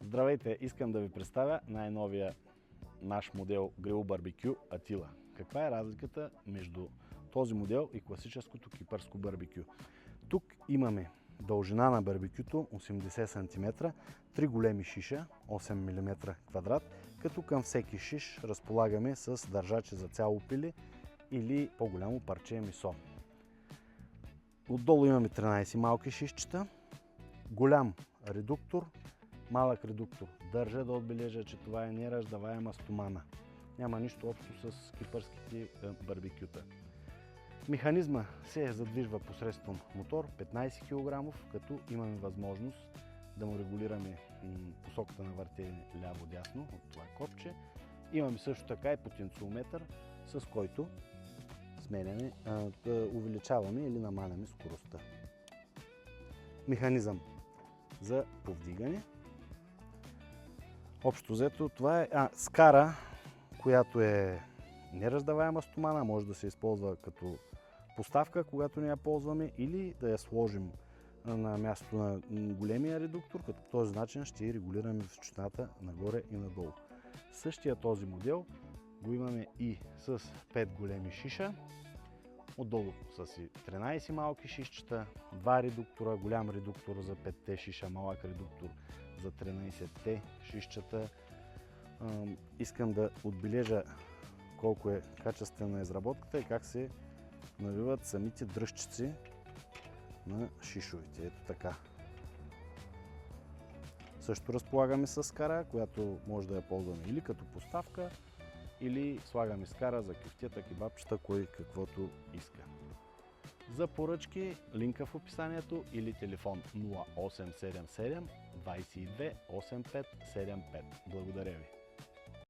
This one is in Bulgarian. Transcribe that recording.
Здравейте! Искам да ви представя най-новия наш модел Grill Barbecue Attila. Каква е разликата между този модел и класическото кипърско барбекю? Тук имаме дължина на барбекюто 80 см, 3 големи шиша 8 мм квадрат, като към всеки шиш разполагаме с държачи за цяло пиле или по-голямо парче месо. Отдолу имаме 13 малки шишчета, голям редуктор, малък редуктор. Държа да отбележа, че това е нераздаваема стомана. Няма нищо общо с кипърските барбекюта. Механизма се задвижва посредством мотор 15 кг, като имаме възможност да му регулираме посоката на въртене ляво-дясно от това копче. Имаме също така и потенциометър, с който сменяме, увеличаваме или намаляме скоростта. Механизъм за повдигане. Общо взето това е скара, която е нераздаваема стомана, може да се използва като поставка, когато не я ползваме, или да я сложим на мястото на големия редуктор, като по този начин ще регулираме височината нагоре и надолу. Същия този модел го имаме и с 5 големи шиша, отдолу са си 13 малки шишчета, 2 редуктора, голям редуктор за 5-те шиша, малък редуктор за 13-те шишчета. Искам да отбележа колко е качествена изработката и как се навиват самите дръжчици на шишовете. Ето така. Също разполагаме с скара, която може да я ползваме или като поставка, или слагаме скара за кюфтета, кебапчета, кой каквото иска. За поръчки линка в описанието или телефон 0877 22 8575. Благодаря ви!